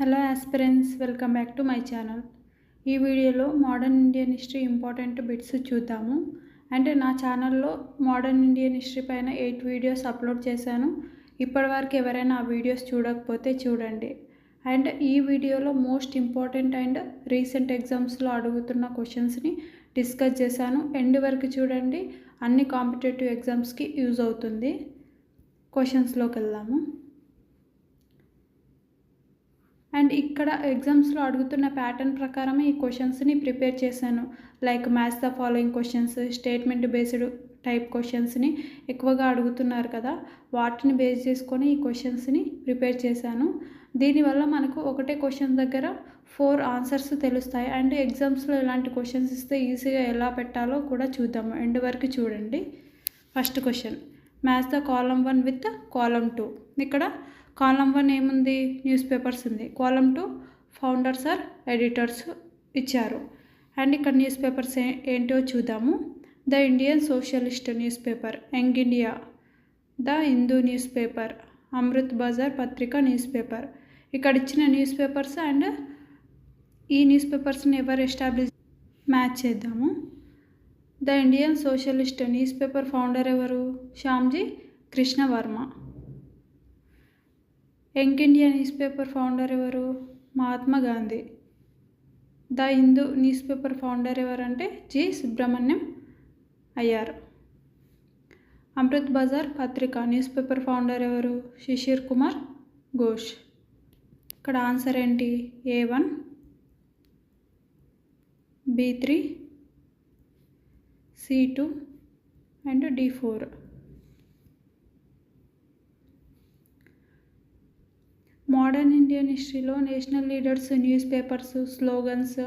Hello aspirants, welcome back to my channel. ఈ వీడియోలో modern Indian history important bits చూద్దాము. అంటే నా ఛానల్లో మోడర్న్ ఇండియన్ హిస్టరీ పైన 8 వీడియోస్ అప్లోడ్ చేశాను. ఇప్పటివరకు ఎవరైనా ఆ వీడియోస్ చూడకపోతే చూడండి. అండ్ ఈ వీడియోలో మోస్ట్ ఇంపార్టెంట్ అండ్ రీసెంట్ ఎగ్జామ్స్లో అడుగుతున్న క్వశ్చన్స్ని డిస్కస్ చేశాను. ఎండ్ వరకు చూడండి, అన్ని కాంపిటేటివ్ ఎగ్జామ్స్కి యూజ్ అవుతుంది. క్వశ్చన్స్లోకి వెళ్దాము. అండ్ ఇక్కడ ఎగ్జామ్స్లో అడుగుతున్న ప్యాటర్న్ ప్రకారమే ఈ క్వశ్చన్స్ని ప్రిపేర్ చేశాను. Like match the following questions, statement based type క్వశ్చన్స్ని ఎక్కువగా అడుగుతున్నారు కదా, వాటిని బేస్ చేసుకొని ఈ క్వశ్చన్స్ని ప్రిపేర్ చేశాను. దీనివల్ల మనకు ఒకటే క్వశ్చన్ దగ్గర 4 ఆన్సర్స్ తెలుస్తాయి. అండ్ ఎగ్జామ్స్లో ఇలాంటి క్వశ్చన్స్ ఇస్తే ఈజీగా ఎలా పెట్టాలో కూడా చూద్దాము. ఎండ్ వరకు చూడండి. First question, match the column 1 with column 2. ఇక్కడ కాలమ్ 1 ఏముంది? న్యూస్ పేపర్స్ ఉంది. కాలమ్ 2 ఫౌండర్స్ ఆర్ ఎడిటర్స్ ఇచ్చారు. అండ్ ఇక్కడ న్యూస్ పేపర్స్ ఏంటో చూద్దాము. The Indian socialist newspaper, young India, the Hindu newspaper, Amrit Bazar Patrika newspaper. ఇక్కడ ఇచ్చిన న్యూస్ పేపర్స్ అండ్ ఈ న్యూస్ పేపర్స్ని ఎవరు ఎస్టాబ్లిష్ మ్యాచ్ చేద్దాము. The Indian socialist newspaper founder ఎవరు? Shyamji Krishna Varma. Young India newspaper founder ఎవరు? Mahatma Gandhi. The Hindu newspaper founder ఎవరంటే G Subrahmanyam Iyer. Amrit Bazar Patrika newspaper founder ఎవరు? శిశిర్ కుమార్ ఘోష్. ఇక్కడ ఆన్సర్ ఏంటి? A1, B3, C2 and D4. Modern Indian హిస్టరీలో national leaders newspapers, slogans,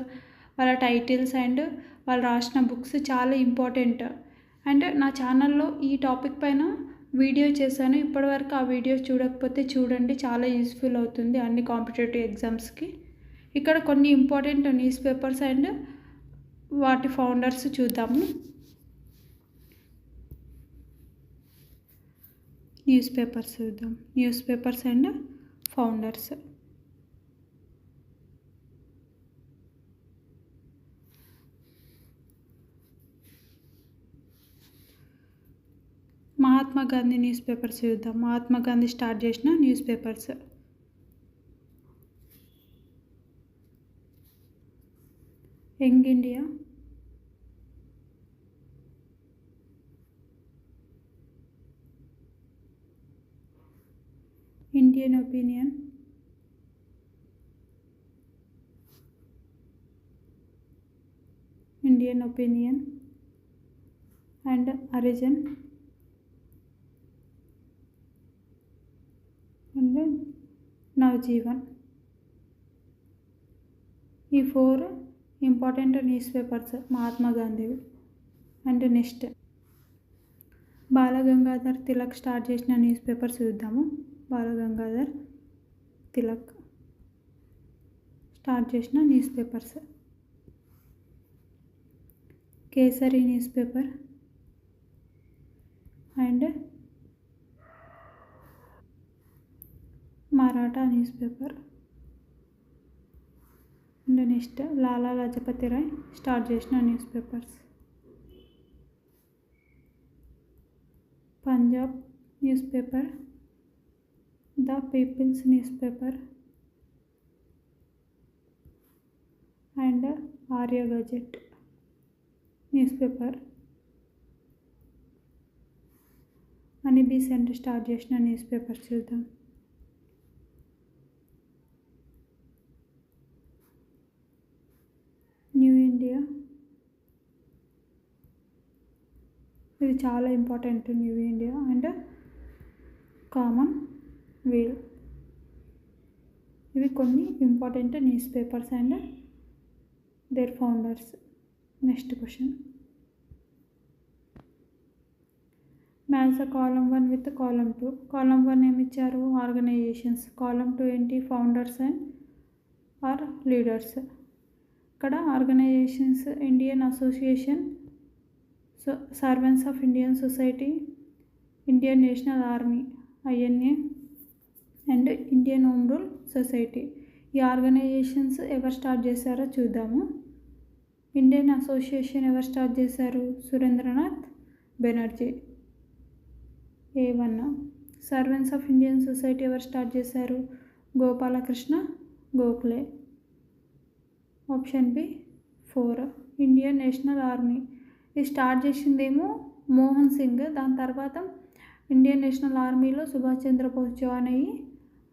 వాళ్ళ titles and వాళ్ళు రాసిన బుక్స్ చాలా ఇంపార్టెంట్. అండ్ నా ఛానల్లో ఈ టాపిక్ పైన వీడియో చేశాను. ఇప్పటివరకు ఆ వీడియో చూడకపోతే చూడండి, చాలా యూస్ఫుల్ అవుతుంది అన్ని కాంపిటేటివ్ ఎగ్జామ్స్కి. ఇక్కడ కొన్ని ఇంపార్టెంట్ న్యూస్ పేపర్స్ అండ్ వాటి ఫౌండర్స్ చూద్దాము. న్యూస్ పేపర్స్ చూద్దాం. Newspapers and founders. Mahatma Gandhi newspapers చూద్దాం. మహాత్మా గాంధీ స్టార్ట్ చేసిన newspapers. Young India, Indian Opinion, Indian Opinion and Harijan and Navajivan. ఈ 4 ఇంపార్టెంట్ న్యూస్ పేపర్స్ మహాత్మా గాంధీవి. And next Balagangadhar Tilak start చేసిన న్యూస్ పేపర్స్ చూద్దాము. Balagangadhar Tilak start చేసిన newspapers. Kesari newspaper and Maratha newspaper. And next Lala Lajpat Rai start చేసిన newspapers. Punjab newspaper, the people's newspaper and Arya gazette newspaper. Annie Besant start చేసిన newspapers చూద్దాం. New India, ఇది చాలా important. New India and Commonweal, ఇవి కొన్ని important newspapers and their founders. Next question, match the column 1 with column 2. Column 1 ఏమి ఇచ్చారు? Organisations. Column 2 ఏంటి? Founders and or leaders. ఇక్కడ organisations Indian association, servants of Indian society, Indian national army INA and Indian home rule society. ఈ organisations ఎవరు start చేశారో చూద్దాము. Indian association ఎవరు start చేశారు? Surendranath Banerjee. A1. Servants of Indian society ఎవరు start చేశారు? Gopalakrishna Gokhale. Option B 4. Indian national army ఇది start చేసిందేమో మోహన్ సింగ్. దాని తర్వాత ఇండియన్ నేషనల్ ఆర్మీలో సుభాష్ చంద్రబోస్ జాయిన్ అయ్యి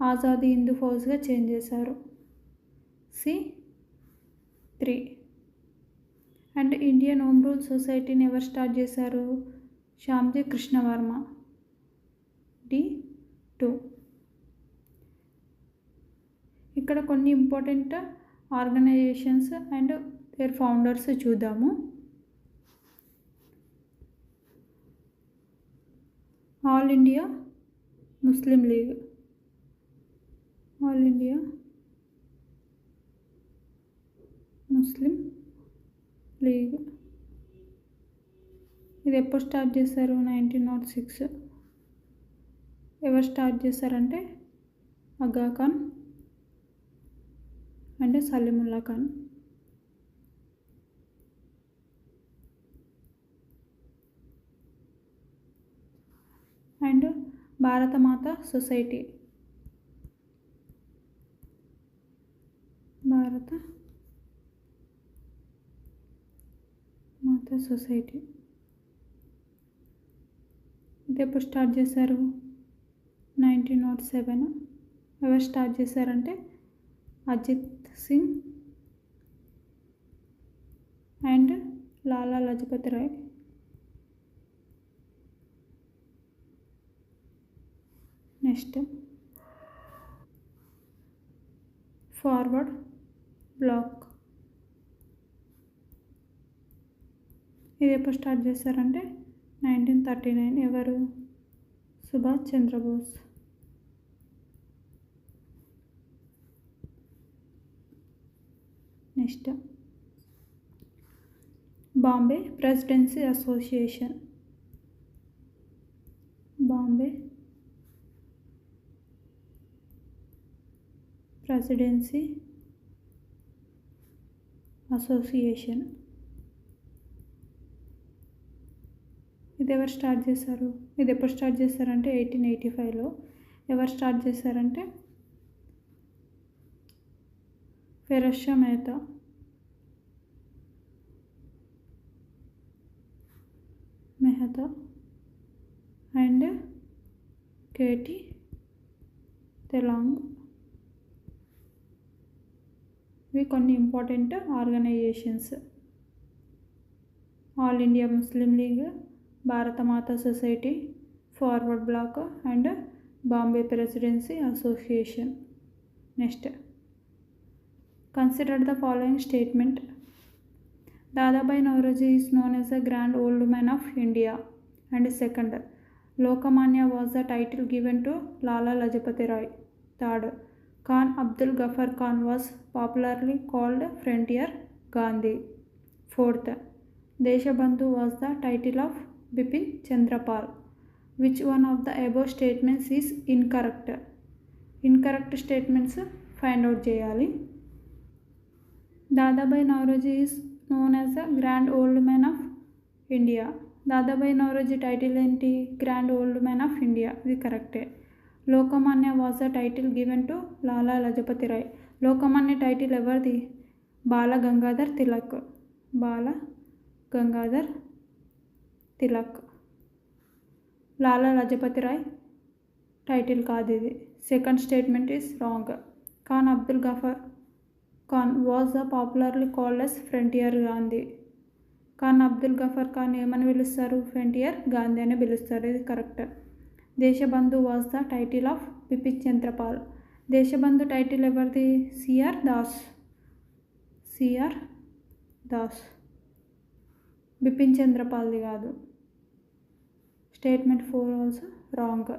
ఆజాదీ హిందూ ఫౌజ్గా చేంజ్ చేశారు. C3. And Indian home rule సొసైటీని ఎవరు స్టార్ట్ చేశారు? శ్యామ్జీ కృష్ణవర్మ. D2. ఇక్కడ కొన్ని important organisations and their founders చూద్దాము. All India Muslim League. All India Muslim League ఇది ఎప్పుడు స్టార్ట్ చేశారు? 1906. ఎవరు స్టార్ట్ చేశారంటే Aga Khan and Salimullah Khan. And Bharatmata society. Bharat Mata society ఇది ఎప్పుడు స్టార్ట్ చేశారు? 1907. ఎవరు స్టార్ట్ చేశారంటే Ajit Singh and Lala Lajpat Rai. Next forward bloc ఇది ఎప్పుడు స్టార్ట్ చేశారంటే 1939. ఎవరు? Subhash Chandra Bose. Next Bombay presidency association. Bombay presidency association ఇది ఎవరు స్టార్ట్ చేశారు? ఇది ఎప్పుడు స్టార్ట్ చేశారంటే 1885లో. ఎవరు స్టార్ట్ చేశారంటే ఫిరోజ్ షా మెహతా. And KT Telang. ఇవి కొన్ని important organisations. All India Muslim League, Bharatmata society, forward bloc and Bombay presidency association. Next consider the following statement. Dadabhai Naoroji is known as the grand old man of India. And second, Lokmanya was the title given to Lala Lajpat Rai. Third, Khan Abdul Ghaffar Khan was popularly called Frontier Gandhi. Fourth, Deshabandhu was the title of Bipin Chandra Pal. Which one of the above statements is incorrect? Incorrect statements find out cheyali. Dadabhai Naoroji is known as the Grand Old Man of India. Dadabhai Naoroji title enti Grand Old Man of India. This correct. Lokmanya was the title given to Lala Lajpat Rai. Lokmanya title ఎవరిది? Bal Gangadhar Tilak. Bal Gangadhar Tilak. Lala Lajpat Rai title కాదు ఇది. Second statement is wrong. Khan Abdul Ghaffar Khan was the popularly called as frontier Gandhi. Khan Abdul Ghaffar Khan ఏమని పిలుస్తారు? Frontier Gandhi అని పిలుస్తారు. ఇది correct. Deshbandhu was the title of Bipin Chandra Pal. Deshbandhu title ఎవరిది? CR Das. Bipin చంద్రపాల్ది కాదు. Statement 4 also wrong.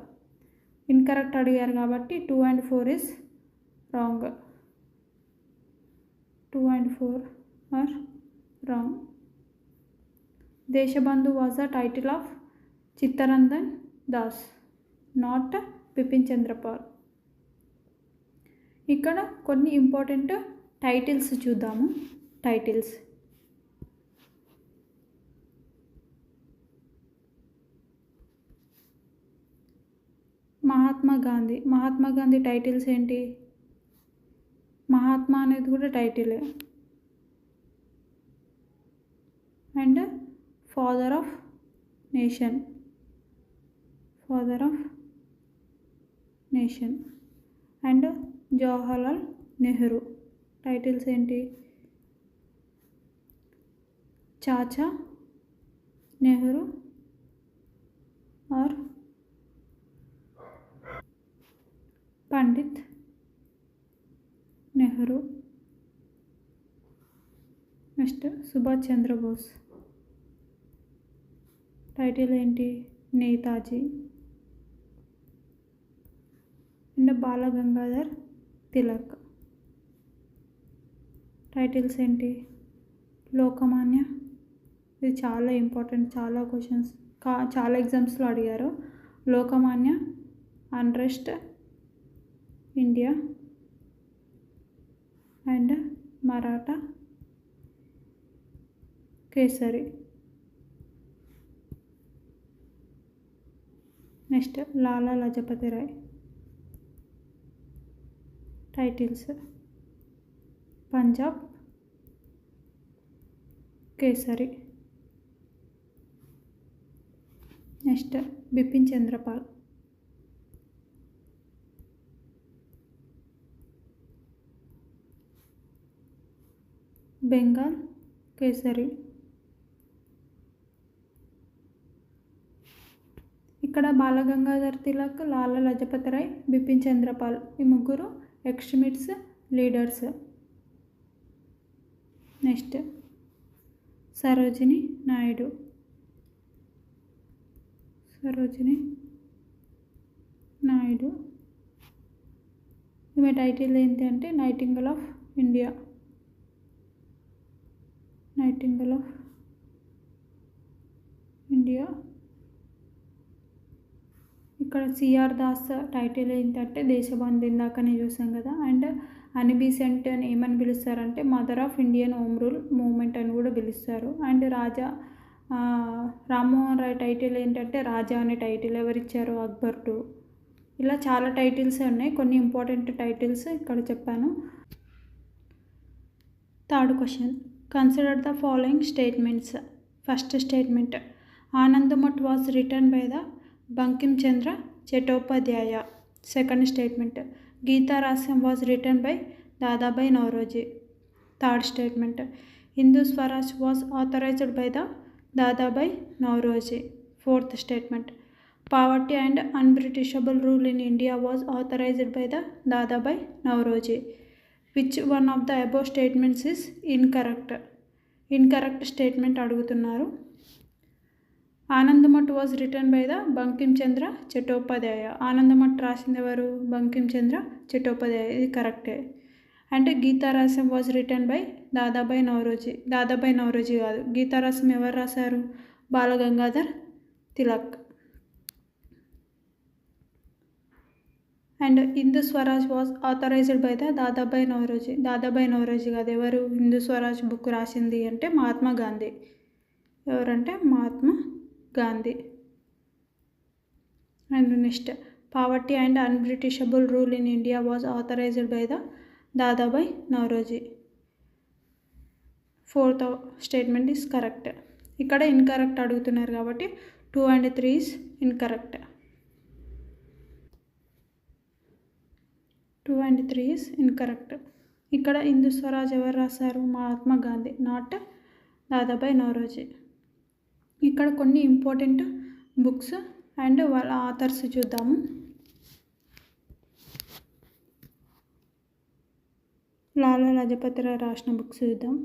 ఇన్కరెక్ట్ అడిగారు కాబట్టి 2 and 4 is wrong. 2 and 4 are wrong. Deshbandhu was the title of Chittaranjan Das, not Bipin Chandra Pal. ఇక్కడ కొన్ని ఇంపార్టెంట్ టైటిల్స్ చూద్దాము. టైటిల్స్ మహాత్మా గాంధీ టైటిల్స్ ఏంటి? మహాత్మా అనేది కూడా టైటిలే. And father of nation and Jawaharlal Nehru titles ఏంటి? Chacha Nehru or Pandit Nehru. Next Subhash Chandrabose title ఏంటి? నేతాజీ. అండ్ బాలగంగాధర్ తిలక్ టైటిల్స్ ఏంటి? లోకమాన్య. ఇది చాలా ఇంపార్టెంట్, చాలా క్వశ్చన్స్ చాలా ఎగ్జామ్స్లో అడిగారు. Lokmanya unrest India and Maratha Kesari. Next Lala Lajpat Rai titles Punjab Kesari. Next Bipin Chandra Pal Bengal Kesari. ఇక్కడ బాలగంగాధర్ తిలక్, లాలా లజపతి రాయ్, బిపిన్ చంద్రపాల్ ఈ ముగ్గురు extremist leaders. Next Sarojini Naidu ఈమె టైటిల్ ఏంటి అంటే నైటింగేల్ ఆఫ్ ఇండియా. ఇక్కడ సిఆర్ దాస్ టైటిల్ ఏంటంటే దేశబంధు, ఇందాకనే చూసాం కదా. అండ్ అని బీసెంట్ అని ఏమని పిలుస్తారంటే mother of Indian home rule movement అని కూడా పిలుస్తారు. అండ్ రామ్మోహన్ రాయ్ టైటిల్ ఏంటంటే రాజా అనే టైటిల్ ఎవరిచ్చారు? అక్బర్ II. ఇలా చాలా టైటిల్స్ ఉన్నాయి, కొన్ని ఇంపార్టెంట్ టైటిల్స్ ఇక్కడ చెప్పాను. Third question, consider the following statements. First statement, Anandmath was written by the Bankim Chandra Chattopadhyay. Second statement, Gita Rahasyam was written by Dadabhai Naoroji. Third statement, Hindu Swaraj was authorised by the Dadabhai Naoroji. Fourth statement, poverty and unbritish rule in India was authorised by the Dadabhai Naoroji. Which one of the above statements is incorrect statement అడుగుతున్నారు. Anandmath was written by the Bankim Chandra Chattopadhyay. Anandmath రాసింది ఎవరు? బంకిం చంద్ర చటోపాధ్యాయ, ఇది కరెక్టే. And Gitarahasyam was written by Dadabhai Naoroji కాదు, గీతారహస్యం ఎవరు రాశారు? Balgangadhar Tilak. And Hindu Swaraj was authorised by the Dadabhai Naoroji కాదు, ఎవరు? హిందూ స్వరాజ్ బుక్ రాసింది అంటే మహాత్మా గాంధీ. ఎవరంటే Mahatma Gandhi. And next, poverty and unbritish rule in India was authorised by the Dadabhai Naoroji. Fourth statement is correct. ఇక్కడ ఇన్కరెక్ట్ అడుగుతున్నారు కాబట్టి 2 and 3 is incorrect. 2 and 3 is incorrect. ఇక్కడ హిందూ స్వరాజ్ ఎవరు రాశారు? మహాత్మా గాంధీ, నాట్ దాదాబాయి నౌరోజీ. ఇక్కడ కొన్ని ఇంపార్టెంట్ బుక్స్ అండ్ వాళ్ళ ఆథర్స్ చూద్దాము. లాలా లజపతి రాయ్ రాసిన బుక్స్ చూద్దాం.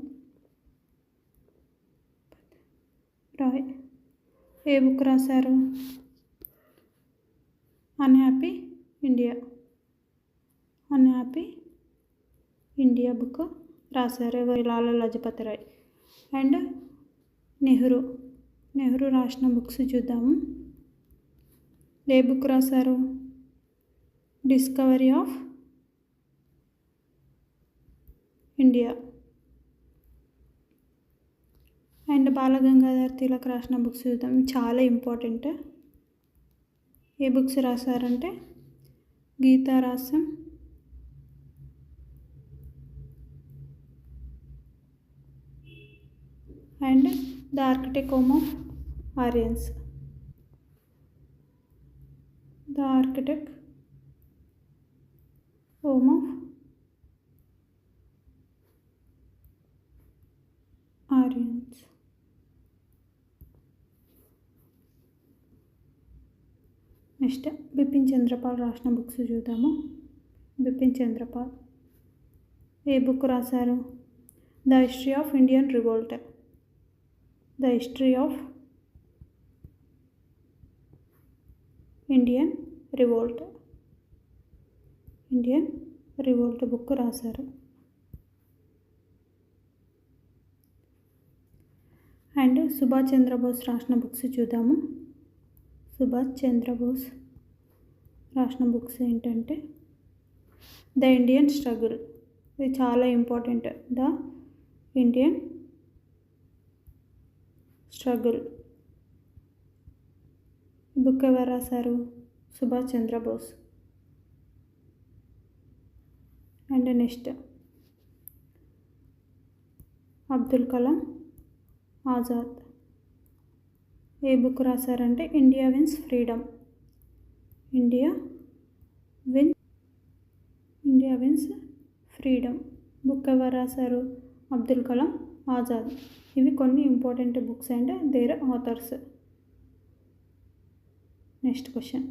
రాయ్ ఏ బుక్ రాశారు? అన్హ్యాపీ ఇండియా బుక్ రాశారు ఎవరు? లాలా లజపతి రాయ్. అండ్ నెహ్రూ రాసిన బుక్స్ చూద్దాము. ఏ బుక్ రాశారు? Discovery of India. And Balgangadhar Tilak రాసిన బుక్స్ చూద్దాం. ఇవి చాలా ఇంపార్టెంట్. ఏ బుక్స్ రాశారంటే Gitarahasyam, and the architect home of Aryans. The architect home of Aryans. Next Bipin Chandrapal రాసిన బుక్స్ చూద్దాము. బిపిన్ చంద్రపాల్ ఏ బుక్ రాశారు? The history of Indian revolt. The history of Indian revolt. Indian revolt book రాశారు. అండ్ సుభాష్ చంద్రబోస్ రాసిన బుక్స్ చూద్దాము. సుభాష్ చంద్రబోస్ రాసిన బుక్స్ ఏంటంటే ద ఇండియన్ స్ట్రగుల్. ఇది చాలా important. The Indian struggle book ఎవరు రాశారు? సుభాష్ చంద్రబోస్. అండ్ నెక్స్ట్ అబ్దుల్ కలాం ఆజాద్ ఏ బుక్ రాశారంటే India wins freedom. India wins freedom book ఎవరు రాశారు? అబ్దుల్ కలాం ఆజాద్. ఇవి కొన్ని important books and their authors. Next question,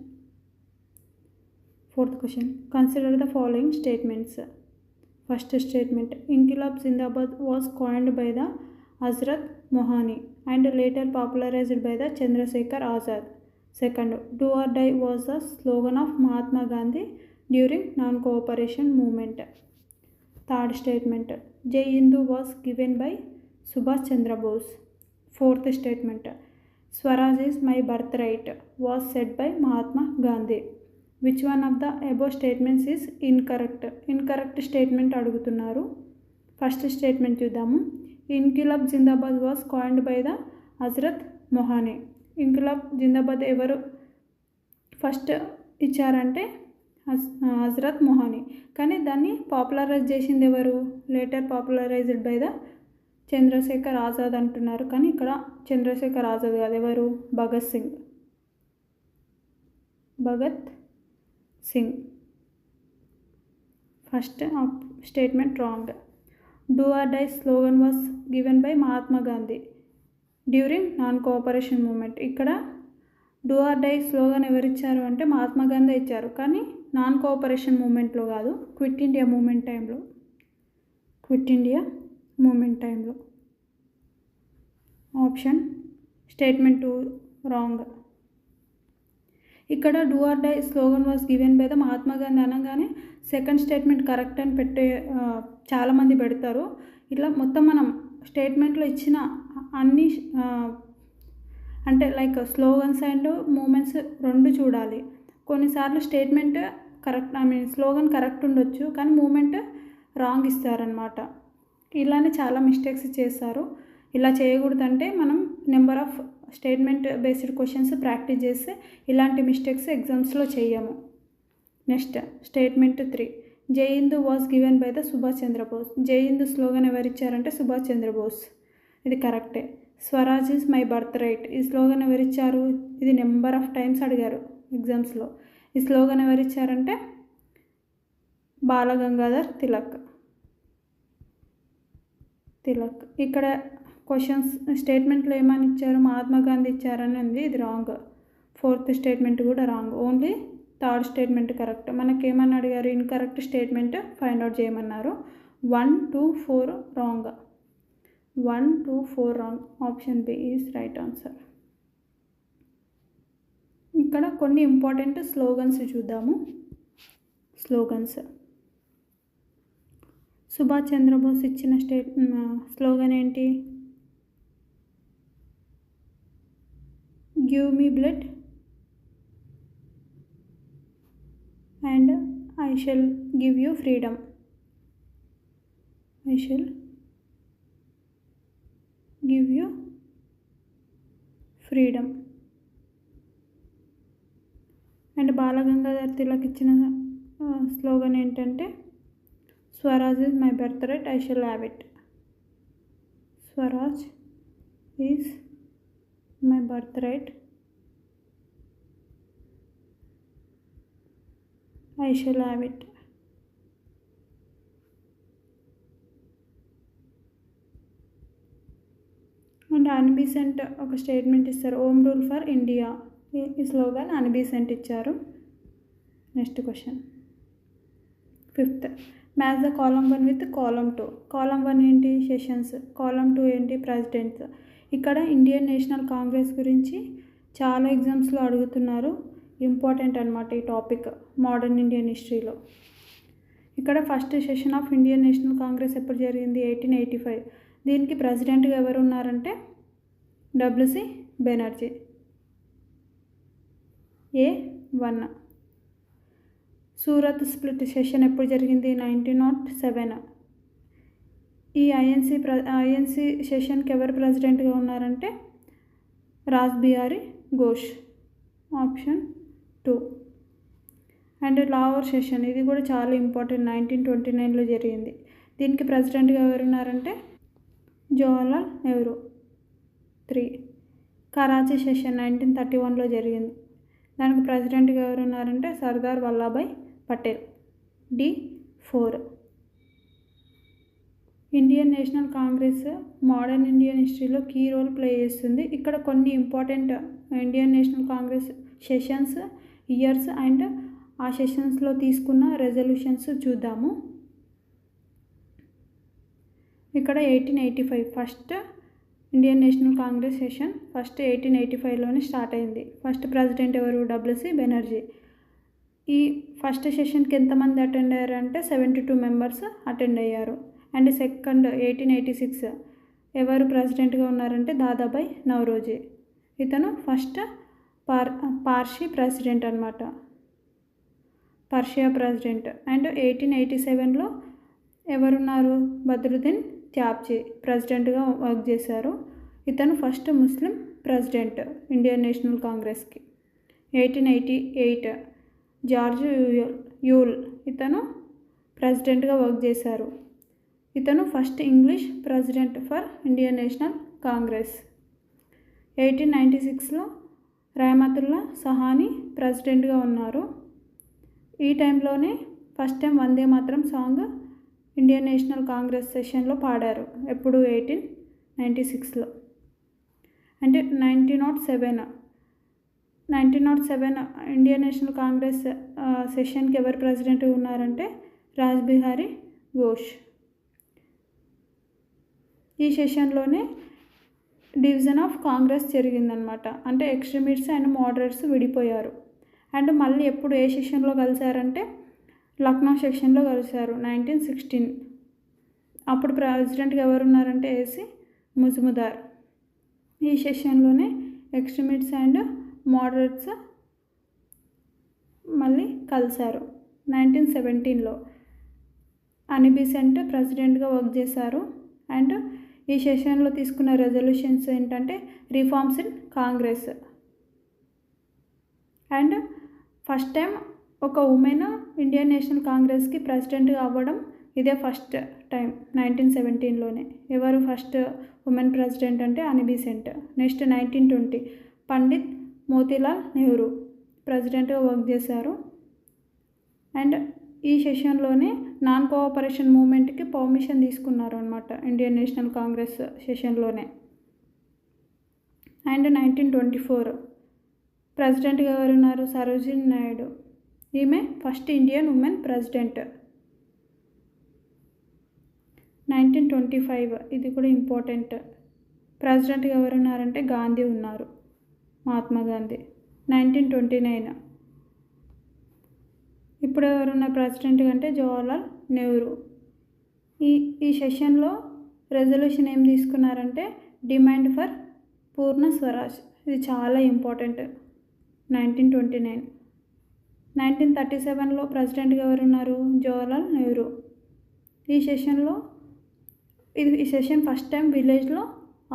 fourth question. Consider the following statements. First statement, Inquilab Zindabad was coined by the Hasrat Mohani and later popularized by the Chandrasekhar Azad. Second, do or die was the slogan of Mahatma Gandhi during non-cooperation movement. Third statement, Jai Hindu was given by Subhash Chandra Bose. Fourth statement, Swaraj is my birthright was said by Mahatma Gandhi. Which one of the above statements is incorrect? Incorrect statement అడుగుతున్నారు. First statement చూద్దాము. Inquilab Zindabad was coined by the Hasrat Mohani. Inquilab Zindabad ఎవరు first ఇచ్చారంటే హజరత్ మొహానీ. కానీ దాన్ని popularise చేసింది ఎవరు? Later popularised by the Chandrashekhar Azad అంటున్నారు. కానీ ఇక్కడ చంద్రశేఖర్ ఆజాద్ కాదు, ఎవరు? Bhagat Singh. Bhagat Singh. First statement wrong. Do or die slogan was given by Mahatma Gandhi during non-cooperation movement. ఇక్కడ డూ ఆర్ డై స్లోగన్ ఎవరు ఇచ్చారు అంటే మహాత్మా గాంధీ ఇచ్చారు, కానీ నాన్ కోఆపరేషన్ మూమెంట్లో కాదు, క్విట్ ఇండియా మూమెంట్ టైంలో. క్విట్ ఇండియా మూమెంట్ టైంలో. Option statement 2 wrong. ఇక్కడ do or die slogan was given by the Mahatma Gandhi అనగానే సెకండ్ స్టేట్మెంట్ కరెక్ట్ అని చాలామంది పెడతారు. ఇట్లా మొత్తం మనం స్టేట్మెంట్లో ఇచ్చిన అన్ని అంటే లైక్ స్లోగన్స్ అండ్ మూమెంట్స్ రెండు చూడాలి. కొన్నిసార్లు స్టేట్మెంట్ కరెక్ట్ స్లోగన్ కరెక్ట్ ఉండొచ్చు, కానీ మూమెంట్ రాంగ్ ఇస్తారనమాట. ఇలానే చాలా మిస్టేక్స్ చేస్తారు. ఇలా చేయకూడదంటే మనం number of statement based questions practice చేస్తే ఇలాంటి మిస్టేక్స్ ఎగ్జామ్స్లో చేయము. Next statement 3, Jai Hind was given by the Subhash Chandra Bose. Jai Hind slogan ఎవరిచ్చారంటే సుభాష్ చంద్రబోస్. ఇది కరెక్టే. Swaraj is my birth right. ఈ స్లోగన్ ఎవరిచ్చారు? ఇది నెంబర్ ఆఫ్ టైమ్స్ అడిగారు ఎగ్జామ్స్లో. ఈ స్లోగన్ ఎవరిచ్చారంటే బాలగంగాధర్ తిలక్. ఇక్కడ క్వశ్చన్స్ స్టేట్మెంట్లో ఏమని ఇచ్చారు? మహాత్మా గాంధీ ఇచ్చారని ఉంది. ఇది రాంగ్. ఫోర్త్ స్టేట్మెంట్ కూడా wrong. Only third statement correct. మనకేమని అడిగారు? ఇన్కరెక్ట్ స్టేట్మెంట్ ఫైండ్ అవుట్ చేయమన్నారు. 1, 2, 4 wrong. 1, 2, 4 wrong. Option B is right answer. ఇక్కడ కొన్ని ఇంపార్టెంట్ స్లోగన్స్ చూద్దాము. స్లోగన్స్. సుభాష్ చంద్రబోస్ ఇచ్చిన స్లోగన్ ఏంటి? Give me blood and I shall give you freedom. I shall give you freedom. And Balgangadhar Tilak ఇచ్చిన slogan ఏంటంటే Swaraj is my birth right, I shall have it. Swaraj is my birth right, I shall have it. And Annie Besant ఒక statement ఇస్తారు, home rule for India. ఈ slogan Annie Besant ఇచ్చారు. Next question 5th, match the column 1 with column 2. Column 1 ఏంటి? Sessions. Column 2 ఏంటి? Presidents. ఇక్కడ Indian national Congress గురించి చాలా ఎగ్జామ్స్లో అడుగుతున్నారు. ఇంపార్టెంట్ అనమాట ఈ టాపిక్ మోడర్న్ ఇండియన్ హిస్టరీలో. ఇక్కడ first session of Indian national Congress ఎప్పుడు జరిగింది? 1885. దీనికి ప్రెసిడెంట్గా ఎవరు ఉన్నారంటే WC Banerjee. A1. Surat split session ఎప్పుడు జరిగింది? 1907. ఈ ఐఎన్సి సెషన్కి ఎవరు ప్రెసిడెంట్గా ఉన్నారంటే Rash Behari Ghosh. Option 2. And Lahore session, ఇది కూడా చాలా ఇంపార్టెంట్, 1929లో జరిగింది. దీనికి ప్రెసిడెంట్గా ఎవరున్నారంటే జవహర్లాల్ నెహ్రూ. 3. కరాచీ సెషన్ 1931లో జరిగింది. దానికి ప్రెసిడెంట్గా ఎవరున్నారంటే Sardar Vallabhbhai Patel. D4. Indian national Congress modern Indian హిస్టరీలో కీ రోల్ ప్లే చేస్తుంది. ఇక్కడ కొన్ని important Indian national Congress sessions, years and ఆ సెషన్స్లో తీసుకున్న రెజల్యూషన్స్ చూద్దాము. ఇక్కడ 1885 first Indian national Congress session 1885లోనే స్టార్ట్ అయింది. ఫస్ట్ ప్రెసిడెంట్ ఎవరు? WC బెనర్జీ. ఈ ఫస్ట్ సెషన్కి ఎంతమంది అటెండ్ అయ్యారు అంటే 72 మెంబర్స్ అటెండ్ అయ్యారు. అండ్ సెకండ్ 1886 ఎవరు ప్రెసిడెంట్గా ఉన్నారంటే దాదాబాయ్ నౌరోజీ. ఇతను ఫస్ట్ పార్షీ ప్రెసిడెంట్ అనమాట, పర్షియా ప్రెసిడెంట్. అండ్ 1887లో ఎవరున్నారు? బద్రుద్దీన్ త్యాబ్జీ ప్రెసిడెంట్గా వర్క్ చేశారు. ఇతను first Muslim president Indian national కాంగ్రెస్కి. 1888 జార్జ్ యూల్ ఇతను ప్రెసిడెంట్గా వర్క్ చేశారు. ఇతను first English president for Indian national Congress. 1896లో రహమతుల్లా సహానీ ప్రెసిడెంట్గా ఉన్నారు. ఈ టైంలోనే first time Vande Mataram song Indian national Congress సెషన్లో పాడారు. ఎప్పుడు? 1896లో. అంటే 1907 ఇండియన్ నేషనల్ కాంగ్రెస్ సెషన్కి ఎవరు ప్రెసిడెంట్గా ఉన్నారంటే రాస్ బిహారీ ఘోష్. ఈ సెషన్లోనే డివిజన్ ఆఫ్ కాంగ్రెస్ జరిగిందనమాట. అంటే ఎక్స్ట్రీమిస్ట్స్ అండ్ మోడరేట్స్ విడిపోయారు. అండ్ మళ్ళీ ఎప్పుడు ఏ సెషన్లో కలిశారంటే లక్నో సెక్షన్లో కలిశారు 1916. అప్పుడు ప్రెసిడెంట్గా ఎవరున్నారంటే AC ముజ్ముదార్. ఈ సెషన్లోనే ఎక్స్ట్రీమిస్ట్స్ అండ్ మోడరేట్స్ మళ్ళీ కలిశారు 1917లో. అన్బీసెంట్ ప్రెసిడెంట్గా వర్క్ చేశారు. అండ్ ఈ సెషన్లో తీసుకున్న రెజల్యూషన్స్ ఏంటంటే reforms in Congress. And first time ఒక ఉమెన్ ఇండియన్ నేషనల్ కాంగ్రెస్కి ప్రెసిడెంట్గా అవ్వడం ఇదే ఫస్ట్ టైం 1917లోనే. ఎవరు ఫస్ట్ ఉమెన్ ప్రెసిడెంట్ అంటే అన్బీసెంట్. నెక్స్ట్ 1920 పండిత్ మోతీలాల్ నెహ్రూ ప్రెసిడెంట్గా వర్క్ చేశారు. అండ్ ఈ సెషన్లోనే నాన్ కోఆపరేషన్ మూవ్మెంట్కి పర్మిషన్ తీసుకున్నారు అనమాట ఇండియన్ నేషనల్ కాంగ్రెస్ సెషన్లోనే. అండ్ 1924 ప్రెసిడెంట్గా ఎవరున్నారు? సరోజినీ నాయుడు. ఈమె ఫస్ట్ ఇండియన్ ఉమెన్ ప్రెసిడెంట్. 1925 ఇది కూడా ఇంపార్టెంట్. ప్రెసిడెంట్గా ఎవరున్నారంటే గాంధీ ఉన్నారు, మహాత్మా గాంధీ. 1929 ఇప్పుడు ఎవరున్న ప్రెసిడెంట్ అంటే జవహర్లాల్ నెహ్రూ. ఈ సెషన్లో రెజల్యూషన్ ఏం తీసుకున్నారంటే డిమాండ్ ఫర్ పూర్ణ స్వరాజ్. ఇది చాలా ఇంపార్టెంట్. 1929 1937లో ప్రెసిడెంట్గా ఎవరున్నారు? జవహర్లాల్ నెహ్రూ. ఈ సెషన్లో ఈ సెషన్ ఫస్ట్ టైం విలేజ్లో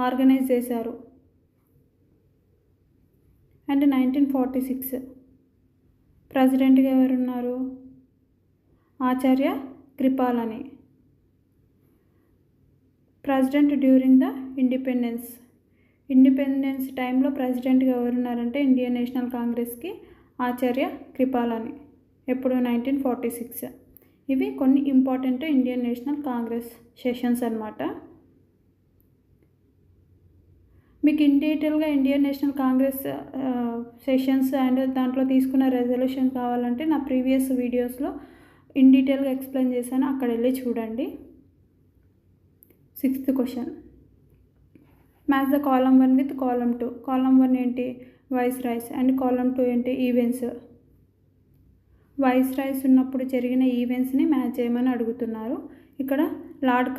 ఆర్గనైజ్ చేశారు. అండ్ 1946 ప్రెసిడెంట్గా ఎవరున్నారు? Acharya Kripalani. President during the independence టైంలో ప్రెసిడెంట్గా ఎవరున్నారంటే ఇండియన్ నేషనల్ కాంగ్రెస్కి ఆచార్య కృపాలని. ఎప్పుడు? 1946. ఇవి కొన్ని important Indian national Congress sessions అన్నమాట. మీకు ఇన్ డీటెయిల్గా Indian national Congress sessions and దాంట్లో తీసుకున్న రెజల్యూషన్ కావాలంటే నా ప్రీవియస్ వీడియోస్లో ఇన్ డీటెయిల్గా ఎక్స్ప్లెయిన్ చేశాను, అక్కడ వెళ్ళి చూడండి. 6th question, match the column 1 with column 2. Column 1 ఏంటి? Vice Royce. అండ్ కాలమ్ 2 ఏంటి? ఈవెంట్స్. వైస్ రాయ్స్ ఉన్నప్పుడు జరిగిన ఈవెంట్స్ని మ్యాచ్ చేయమని అడుగుతున్నారు. ఇక్కడ లార్డ్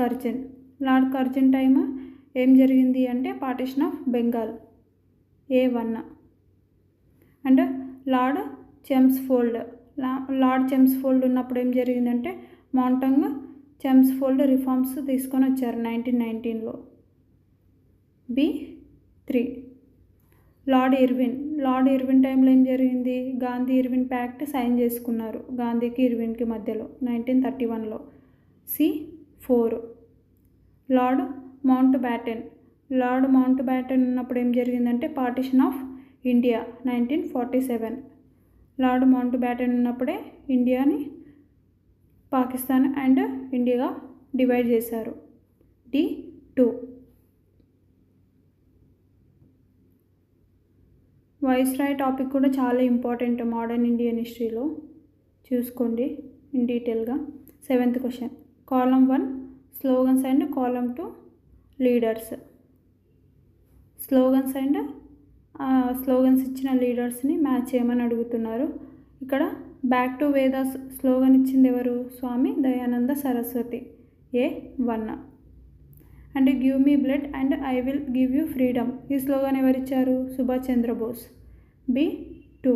కర్జన్ టైమ్ ఏం జరిగింది అంటే partition of Bengal, A1. And lord Chelmsford ఉన్నప్పుడు ఏం జరిగిందంటే మౌంటంగ్ చెమ్స్ఫోల్డ్ రిఫార్మ్స్ తీసుకొని వచ్చారు 1919లో, B3. లార్డ్ ఇర్విన్ టైంలో ఏం జరిగింది? గాంధీ ఇర్విన్ ప్యాక్ట్ సైన్ చేసుకున్నారు గాంధీకి ఇర్విన్కి మధ్యలో 1931లో, C4. లార్డ్ మౌంట్ బ్యాటన్ ఉన్నప్పుడు ఏం జరిగిందంటే partition of India 1947. Lord mount baton ఉన్నప్పుడే ఇండియాని పాకిస్తాన్ అండ్ ఇండియాగా డివైడ్ చేశారు, D2. వైస్రాయ్ టాపిక్ కూడా చాలా ఇంపార్టెంట్ మోడర్న్ ఇండియన్ హిస్టరీలో, చూసుకోండి ఇన్ డీటెయిల్గా. 7th question, column 1 slogans and column 2 leaders. Slogans ఇచ్చిన లీడర్స్ని మ్యాచ్ చేయమని అడుగుతున్నారు. ఇక్కడ బ్యాక్ టు వేదాస్ స్లోగన్ ఇచ్చింది ఎవరు? Swami Dayananda Saraswati, A1. And give me blood and I will give you freedom, ఈ స్లోగన్ ఎవరిచ్చారు? సుభాష్ చంద్రబోస్, B2.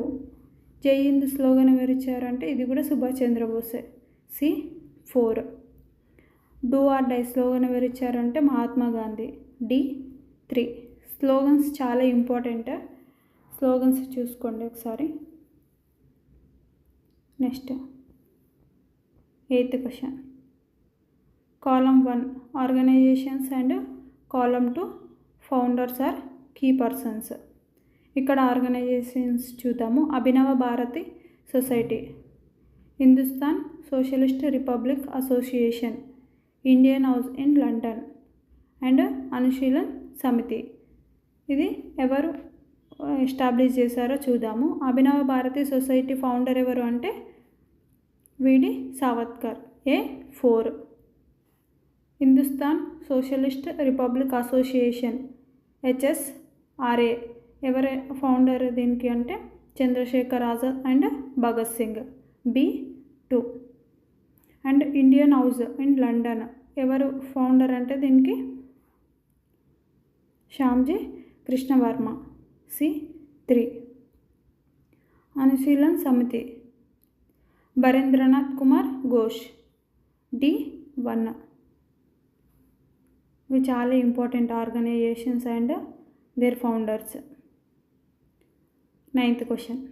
జై హింద్ స్లోగన్ ఎవరిచ్చారు అంటే ఇది కూడా సుభాష్ చంద్రబోసే, C4. Do or die slogan ఎవరిచ్చారంటే మహాత్మా గాంధీ, D3. స్లోగన్స్ చాలా ఇంపార్టెంట్, స్లోగన్స్ చూసుకోండి ఒకసారి. Next 8th question, column 1 organisations and column 2 founders or key persons. ఇక్కడ ఆర్గనైజేషన్స్ చూద్దాము. Abhinav Bharati society, Hindustan socialist republic association, Indian house in London and Anushilan Samiti. ఇది ఎవరు ఎస్టాబ్లిష్ చేశారో చూద్దాము. అభినవ భారతి సొసైటీ ఫౌండర్ ఎవరు అంటే VD Savarkar, A4. Hindustan socialist republic association, HSRA, ఎవరు ఫౌండర్ దీనికి అంటే Chandrashekhar Azad and Bhagat Singh, B2. And Indian house in London ఎవరు ఫౌండర్ అంటే దీనికి శ్యామ్జీ కృష్ణవర్మ, C3. అనుశీలన్ సమితి బరేంద్రనాథ్ కుమార్ ఘోష్, D1. ఇవి చాలా important organisations and their founders. 9th question,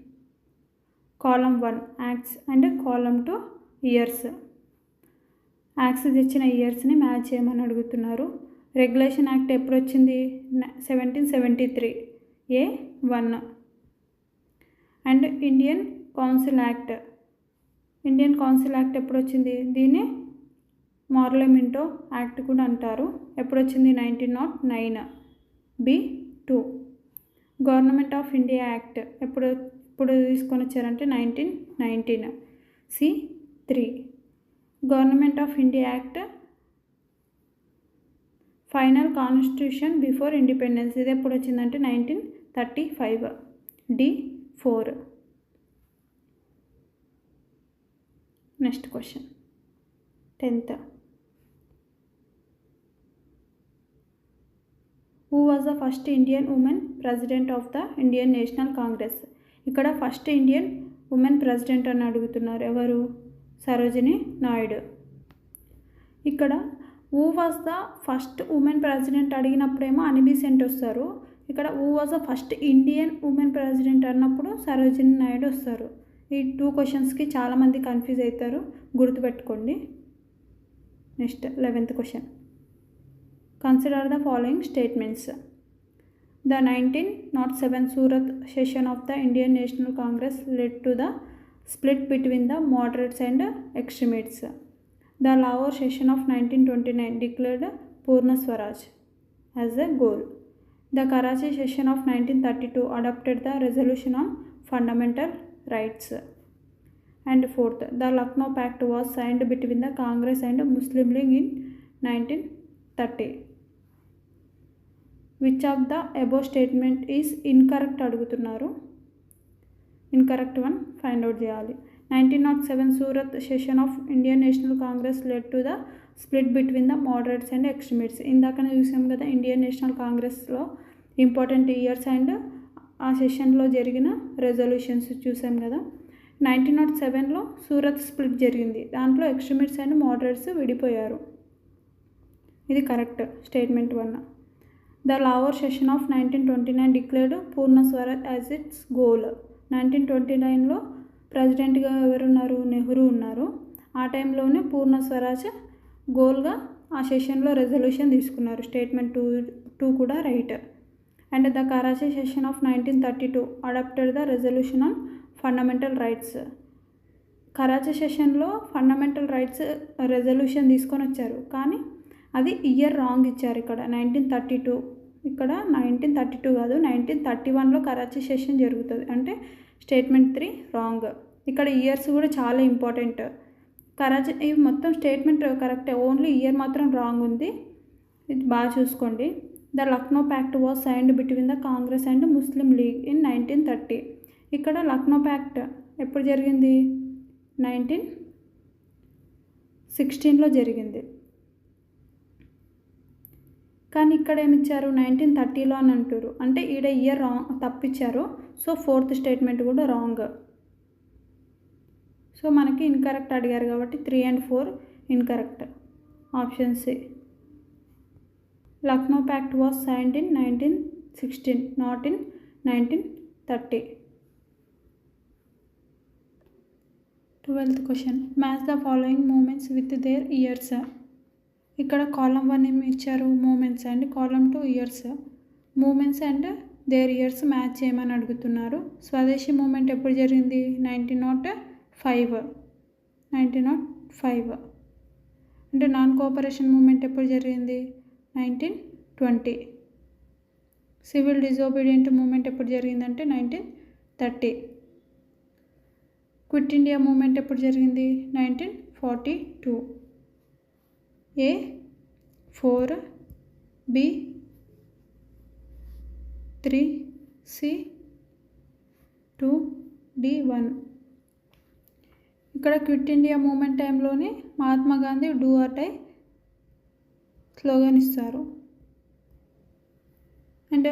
column 1 acts and column 2 years. Acts ఇచ్చిన ఇయర్స్ని మ్యాచ్ చేయమని అడుగుతున్నారు. రెగ్యులేషన్ యాక్ట్ ఎప్పుడు వచ్చింది? 1773, A1. And Indian council act ఎప్పుడు వచ్చింది? దీన్ని మార్లమెంటో యాక్ట్ కూడా అంటారు. ఎప్పుడు వచ్చింది? 1909, B2. Government of India act ఎప్పుడు తీసుకొని వచ్చారంటే 1919, C3. Government of India act final constitution before independence, ఇది ఎప్పుడు వచ్చిందంటే 1935, D4. Next question 10th, who was the first Indian women president of the Indian national Congress. ఇక్కడ ఫస్ట్ ఇండియన్ ఉమెన్ ప్రెసిడెంట్ అని అడుగుతున్నారు. ఎవరు? సరోజిని నాయుడు. ఇక్కడ who was the first women president అడిగినప్పుడేమో Annie Besant వస్తారు. ఇక్కడ who was the first Indian women president అన్నప్పుడు సరోజినీ నాయుడు వస్తారు. ఈ 2 క్వశ్చన్స్కి చాలామంది కన్ఫ్యూజ్ అవుతారు, గుర్తుపెట్టుకోండి. Next 11th question. Consider the following statements. The 1907 Surat session of the Indian National Congress led to the split between the moderates and extremists. The Lahore session of 1929 declared Purna Swaraj as a goal. The Karachi session of 1932 adopted the resolution on fundamental rights. And fourth, the Lucknow Pact was signed between the Congress and Muslim League in 1930. Which of the above statement is incorrect అడుగుతున్నారు. Incorrect one find out చేయాలి. 1907 Surat session of Indian national Congress led to the split between the moderates and extremists. ఇందాకనే చూసాం కదా Indian national కాంగ్రెస్లో important years and ఆ సెషన్లో జరిగిన resolutions చూసాం కదా. 1907లో సూరత్ స్ప్లిట్ జరిగింది, దాంట్లో ఎక్స్ట్రీమిస్ట్స్ అండ్ మోడరేట్స్ విడిపోయారు. ఇది correct statement 1. The Lahore session of 1929 declared Purna Swaraj as its goal. 1929లో ప్రెసిడెంట్గా ఎవరున్నారు? నెహ్రూ ఉన్నారు. ఆ టైంలోనే పూర్ణ స్వరాజ్ గోల్గా ఆ సెషన్లో రెజల్యూషన్ తీసుకున్నారు. స్టేట్మెంట్ 2 కూడా right. And the Karachi session of 1932 adopted the resolution on fundamental rights. Karachi సెషన్లో ఫండమెంటల్ రైట్స్ రెజల్యూషన్ తీసుకొని వచ్చారు, కానీ అది ఇయర్ రాంగ్ ఇచ్చారు. ఇక్కడ 1932, ఇక్కడ 1932 కాదు 1931లో కరాచీ సెషన్ జరుగుతుంది, అంటే స్టేట్మెంట్ 3 రాంగ్. ఇక్కడ ఇయర్స్ కూడా చాలా ఇంపార్టెంట్. కరాచీ ఇవి మొత్తం స్టేట్మెంట్ కరెక్టే, ఓన్లీ ఇయర్ మాత్రం రాంగ్ ఉంది. ఇది బాగా చూసుకోండి. The Lucknow pact was signed between the Congress and Muslim league in 1930. ఇక్కడ లక్నో ప్యాక్ట్ ఎప్పుడు జరిగింది? 1916లో జరిగింది. కానీ ఇక్కడ ఏమిచ్చారు? 1930లో అని అంటారు, అంటే ఈడ ఇయర్ రాంగ్ తప్పిచ్చారు. సో 4th స్టేట్మెంట్ కూడా రాంగ్. సో మనకి ఇన్కరెక్ట్ అడిగారు కాబట్టి 3 and 4 incorrect. Option C. Lucknow pact was signed in 1916, not in 1930. 12th question. Match the following movements with their years. ఇక్కడ కాలం 1 ఏమి ఇచ్చారు? Movements, and column 2 years. Movements and their years match చేయమని అడుగుతున్నారు. స్వదేశీ moment ఎప్పుడు జరిగింది? 1905. అంటే నాన్ కోఆపరేషన్ మూమెంట్ ఎప్పుడు జరిగింది? 1920. సివిల్ డిజోబీడియంట్ మూమెంట్ ఎప్పుడు జరిగిందంటే 1930. క్విట్ ఇండియా మూమెంట్ ఎప్పుడు జరిగింది? 1942. A 4, B 3, C 2, D 1. ఇక్కడ క్విట్ ఇండియా మూమెంట్ టైంలోనే Mahatma Gandhi do or die slogan ఇస్తారు. అండ్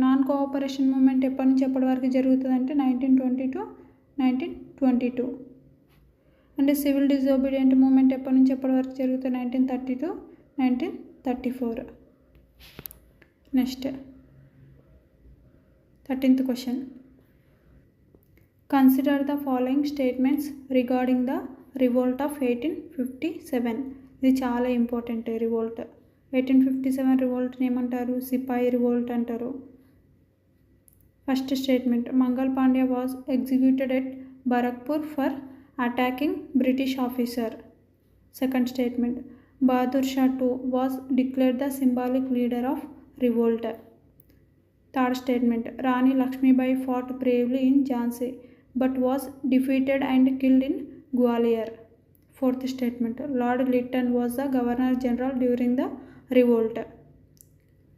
నాన్ కోఆపరేషన్ మూమెంట్ ఎప్పటి నుంచి ఎప్పటి వరకు జరుగుతుంది అంటే 1920 to 1922. And civil disobedient movement ఎప్పటి నుంచి ఎప్పటి వరకు జరుగుతుంది? 1930 to 1934. Next 13th question. Consider the following statements regarding the revolt of 1857. ఇది చాలా ఇంపార్టెంట్. రివోల్ట్ 1857 రివోల్ట్ని ఏమంటారు? సిపాయి రివోల్ట్ అంటారు. First statement. Mangal Pandey was executed at Barrackpore for attacking British officer. Second statement. Bahadur Shah II was declared the symbolic leader of revolt. Third statement. Rani Lakshmibai fought bravely in Jhansi but was defeated and killed in Gwalior. Fourth statement. Lord Lytton was the Governor General during the revolt.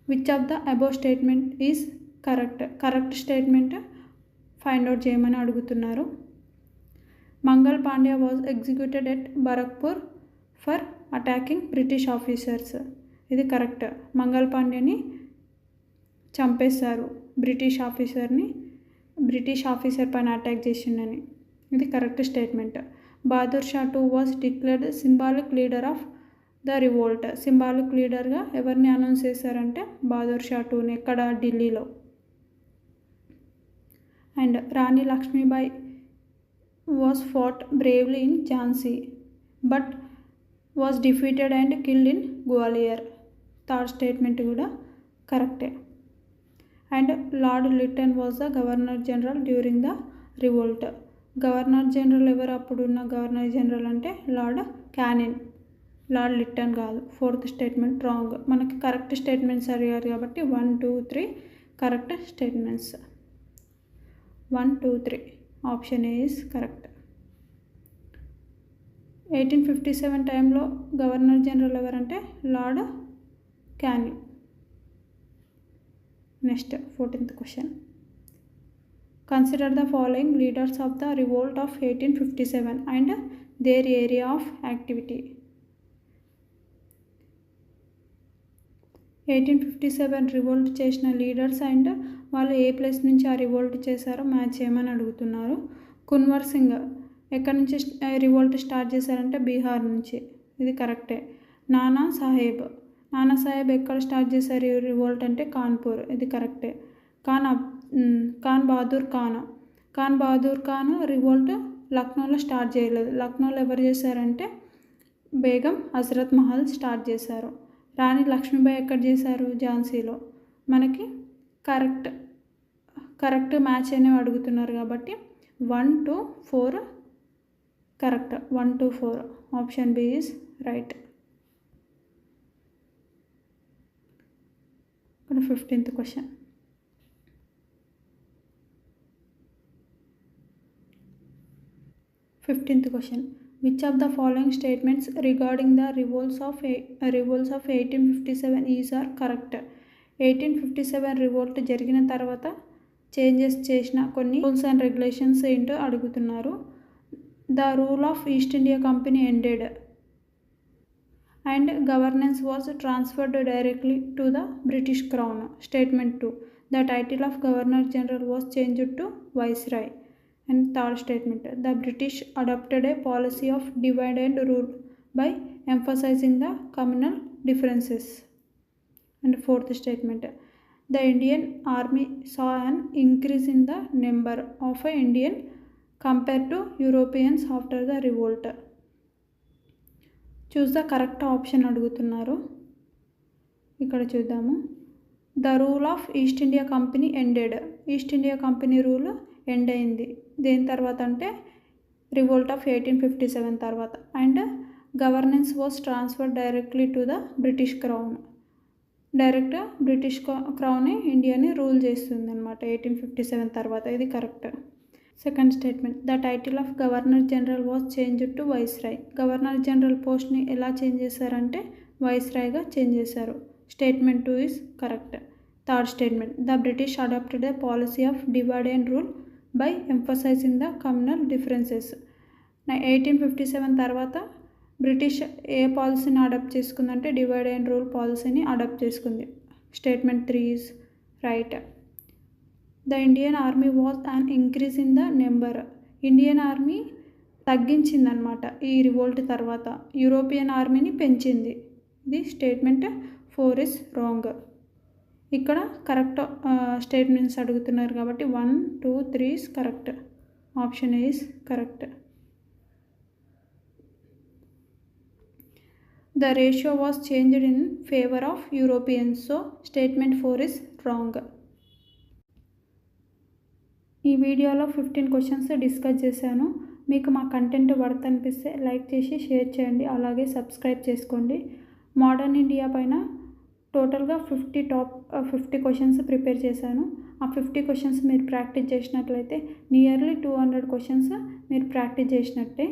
Which of the above statement is correct? Correct statement find out చేయమని అడుగుతున్నారు. Mangal Pandey was executed at Barrackpore for attacking British officers. ఇది correct. Mangal పాండ్యాని చంపేశారు, British officer పైన attack చేసిండని. ఇది correct statement. Bahadur Shah II was declared symbolic leader of the revolt. Symbolic లీడర్గా ఎవరిని అనౌన్స్ చేశారంటే బహదూర్ షా టూని, ఎక్కడ ఢిల్లీలో. And Rani Lakshmibai was fought bravely in Jhansi but was defeated and killed in Gwalior. Third statement కూడా కరెక్టే. And lord Lytton was the governor general during the revolt. Governor general ఎవరు అప్పుడున్న గవర్నర్ జనరల్ అంటే లార్డ్ క్యానిన్, లార్డ్ లిట్టన్ కాదు. Fourth statement wrong. మనకి correct statements అడిగారు కాబట్టి 1, 2, 3 correct statements. 1, 2, 3 option A is correct. 1857 టైంలో గవర్నర్ జనరల్ ఎవరంటే lord Canning. Next 14th question. Consider the following leaders of the revolt of 1857 and their area of activity. 1857 revolt చేసిన leaders and వాళ్ళు ఏ place నుంచి ఆ revolt చేశారో match చేయమని అడుగుతున్నారు. కున్వర్ సింగ్ ఎక్కడి నుంచి రివోల్ట్ స్టార్ట్ చేశారంటే బీహార్ నుంచి, ఇది కరెక్టే. నానా సాహెబ్ ఎక్కడ స్టార్ట్ చేశారు ఈ రివోల్ట్ అంటే కాన్పూర్, ఇది కరెక్టే. ఖాన్ బహదూర్ ఖాన్ రివోల్ట్ లక్నోలో స్టార్ట్ చేయలేదు. లక్నోలో ఎవరు చేశారంటే బేగం హజరత్ మహల్ స్టార్ట్ చేశారు. రాణి లక్ష్మీబాయి ఎక్కడ చేశారు? ఝాన్సీలో. మనకి కరెక్ట్ మ్యాచ్ అనేవి అడుగుతున్నారు కాబట్టి 1, 2, 4 correct. 1, 2, 4 option B is right. ఇక్కడ 15th question. Which of the following statements regarding the revolts of 1857 is are correct? 1857 revolt జరిగిన తర్వాత చేంజెస్ చేసిన కొన్ని రూల్స్ అండ్ రెగ్యులేషన్స్ ఏంటో అడుగుతున్నారు. The rule of East India company ended and governance was transferred directly to the British crown. Statement 2. The title of governor general was changed to viceroy. And third statement, the British adopted a policy of divide and rule by emphasizing the communal differences. And fourth statement, the Indian army saw an increase in the number of Indian compared to Europeans after the revolt. Choose the correct option అడుగుతున్నారు. ఇక్కడ చూద్దాము. The rule of East India company ended. East India company rule end అయింది. దేని తర్వాత అంటే revolt of 1857 తర్వాత. And governance was transfer directly to the British crown. Direct British crown ఇండియాని rule చేస్తుంది అనమాట 1857 తర్వాత, ఇది correct. Second statement, the title of governor general was changed to viceroy. Governor general పోస్ట్ని ఎలా చేంజ్ చేశారంటే వైస్రాయ్గా చేంజ్ చేశారు. Statement 2 is correct. Third statement, the British adapted the policy of divide and rule by emphasising the communal differences. 1857 తర్వాత British ఏ పాలసీని adapt చేసుకుందంటే divide and rule పాలసీని అడాప్ట్ చేసుకుంది. Statement 3 is right. The Indian army was an increase in the number. Indian army తగ్గించిందనమాట ఈ revolt తర్వాత, European ఆర్మీని పెంచింది. ఇది స్టేట్మెంట్ 4 ఈజ్ రాంగ్. ఇక్కడ కరెక్ట్ స్టేట్మెంట్స్ అడుగుతున్నారు కాబట్టి 1, 2, 3 is correct. Option A is correct. The ratio was changed in favour of Europeans. So statement 4 is wrong. ఈ వీడియోలో 15 క్వశ్చన్స్ డిస్కస్ చేశాను. మీకు మా కంటెంట్ వర్త్ అనిపిస్తే లైక్ చేసి షేర్ చేయండి, అలాగే సబ్స్క్రైబ్ చేసుకోండి. మోడర్న్ ఇండియా పైన టోటల్గా 50 క్వశ్చన్స్ ప్రిపేర్ చేశాను. ఆ 50 క్వశ్చన్స్ మీరు ప్రాక్టీస్ చేసినట్లయితే నియర్లీ 200 క్వశ్చన్స్ మీరు ప్రాక్టీస్ చేసినట్టే.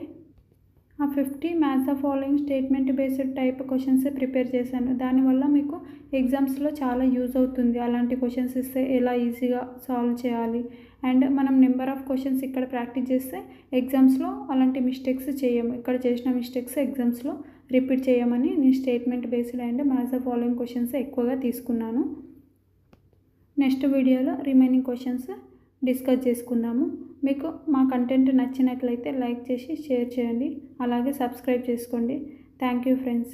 ఆ 50 maths the following statement based type questions prepare చేశాను. దానివల్ల మీకు ఎగ్జామ్స్లో చాలా యూజ్ అవుతుంది. అలాంటి క్వశ్చన్స్ ఇస్తే ఎలా ఈజీగా సాల్వ్ చేయాలి, అండ్ మనం నెంబర్ ఆఫ్ క్వశ్చన్స్ ఇక్కడ ప్రాక్టీస్ చేస్తే ఎగ్జామ్స్లో అలాంటి మిస్టేక్స్ చేయము. ఇక్కడ చేసిన మిస్టేక్స్ ఎగ్జామ్స్లో రిపీట్ చేయమని నేను statement based and maths the following questions ఎక్కువగా తీసుకున్నాను. నెక్స్ట్ వీడియోలో రిమైనింగ్ క్వశ్చన్స్ డిస్కస్ చేసుకుందాము. మీకు మా కంటెంట్ నచ్చినట్లయితే లైక్ చేసి షేర్ చేయండి, అలాగే సబ్స్క్రైబ్ చేసుకోండి. Thank you friends.